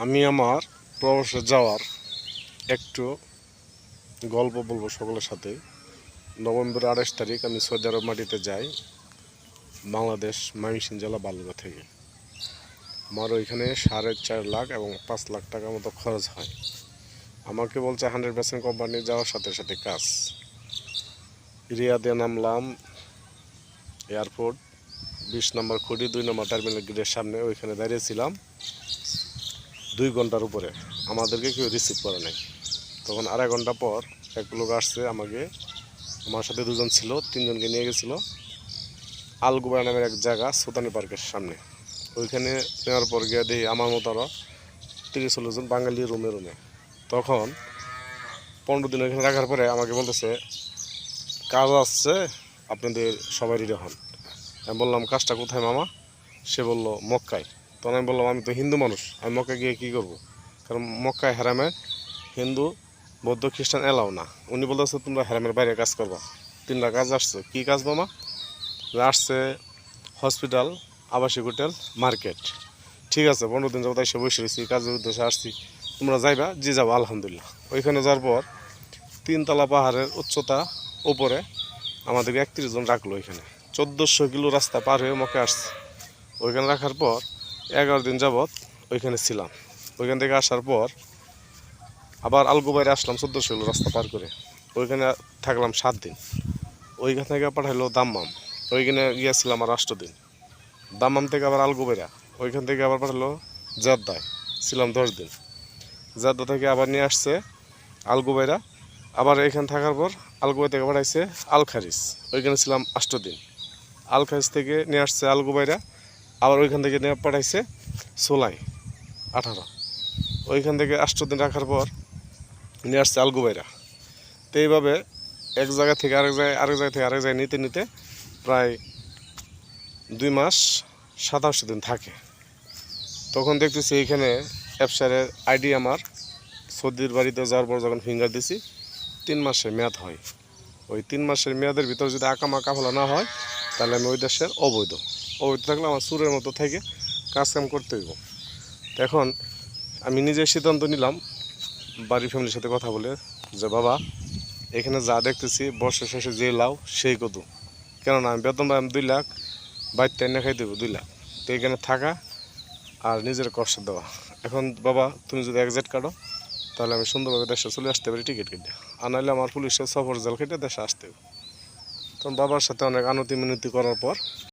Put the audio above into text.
আমি আমার প্রবাসে যাওয়ার একটু গল্প বলবো সকলের সাথে। নভেম্বর 28 তারিখ আমি সৌদি আরব মাটিতে যাই, বাংলাদেশ ময়মনসিংহ জেলা বালুগা থেকে। আমার ওইখানে 4.5 লাখ এবং 5 লাখ টাকার মতো খরচ হয়। আমাকে বলছে 100% কোম্পানি যাওয়ার সাথে সাথে কাজ। রিয়াদে নামলাম, এয়ারপোর্ট 20 নম্বর খুঁটি 2 নম্বর টার্মিনাল গেটের সামনে, ওইখানে দাঁড়িয়েছিলাম 2 ঘন্টার উপরে। আমাদেরকে কেউ রিসিভ করে নাই। তখন 2.5 ঘন্টা পর এক লোক আসছে, আমার সাথে 2 জন ছিল, 3 জনকে নিয়ে গেছিলো আলগুবাই নামের এক জায়গা, সুতানি পার্কের সামনে। ওইখানে নেওয়ার পর গিয়ে দেখি আমার মতো আরও 30-40 জন বাঙালি রুমে। তখন 15 দিন ওইখানে রাখার পরে আমাকে বলতেছে কাজ আসছে, আপনাদের সবাই রেডি হন। আমি বললাম কাজটা কোথায় মামা? সে বলল মক্কায়। তখন আমি বললাম আমি তো হিন্দু মানুষ, আমি মক্কায় গিয়ে কী করবো? কারণ মক্কায় হারামে হিন্দু বৌদ্ধ খ্রিস্টান এলাও না। উনি বলতেছে তোমরা হারামের বাইরে কাজ করবা। 3টা কাজ আসছে। কী কাজ মামা? আসছে হসপিটাল, আবাসিক হোটেল, মার্কেট। ঠিক আছে, 15 দিন যাবো তাই সে বসে রয়েছি, কাজের উদ্দেশ্যে আসছি। তোমরা যাইবা? জি যাবো আলহামদুলিল্লাহ। ওইখানে যাওয়ার পর 3 তলা পাহাড়ের উচ্চতা উপরে আমাদেরকে 31 জন রাখলো। ওইখানে 1400 কিলো রাস্তা পার হয়ে মক্কা আসছে। ওইখানে রাখার পর 11 দিন যাবৎ ওইখানে ছিলাম। ওইখান থেকে আসার পর আবার আলগুবাইরে আসলাম 1400 কিলো রাস্তা পার করে। ওইখানে থাকলাম 7 দিন। ওইখান থেকে পাঠাইলো দাম্মাম, ওইখানে গিয়েছিলাম আর 8 দিন। দাম্মাম থেকে আবার আলগুবাইরা, ওইখান থেকে আবার পাঠালো জেদ্দায়, ছিলাম 10 দিন। জেদ্দা থেকে আবার নিয়ে আসছে আলগুবাইরা। আবার এখানে থাকার পর আলগুবাই থেকে পাঠাইছে আলখারিজ, ওইখানে ছিলাম 8 দিন। আলখারিজ থেকে নিয়ে আসছে আলগুবাইরা, আবার ওইখান থেকে নিয়ে পাঠাইছে সোলাই 18। ওইখান থেকে 8 দিন রাখার পর নিয়ে আসছে আলগুবাইরা। তো এইভাবে এক জায়গা থেকে আরেক জায়গায় নিতে নিতে প্রায় 2 মাস 27 দিন থাকে। তখন দেখতেছি এইখানে অ্যাপসারের আইডি আমার সৌদির বাড়িতে যাওয়ার পর যখন ফিঙ্গার দিছি 3 মাসের মেয়াদ হয়। ওই 3 মাসের মেয়াদের ভিতর যদি আকামা কাফলা না হয় তাহলে আমি ওই দেশের অবৈধ থাকলে আমার সুরের মতো থেকে কাজকাম করতে হইব। তো এখন আমি নিজের সিদ্ধান্ত নিলাম বাড়ির ফ্যামিলির সাথে কথা বলে, যে বাবা এখানে যা দেখতেছি বর্ষের শেষে যে লাও সেই কদু। কেননা আমি বেতন পাই 2 লাখ, বাইরটা এনে খাই দেবো 2 লাখ। তো এখানে থাকা আর নিজের কষ্ট দেওয়া। এখন বাবা তুমি যদি একজেট কাটো তাহলে আমি সুন্দরভাবে দেশে চলে আসতে পারি টিকিট কেটে, আর নাহলে আমার পুলিশের সফর জেল কেটে দেশে আসতে হবে। তখন বাবার সাথে অনেক আনতি মিনতি করার পর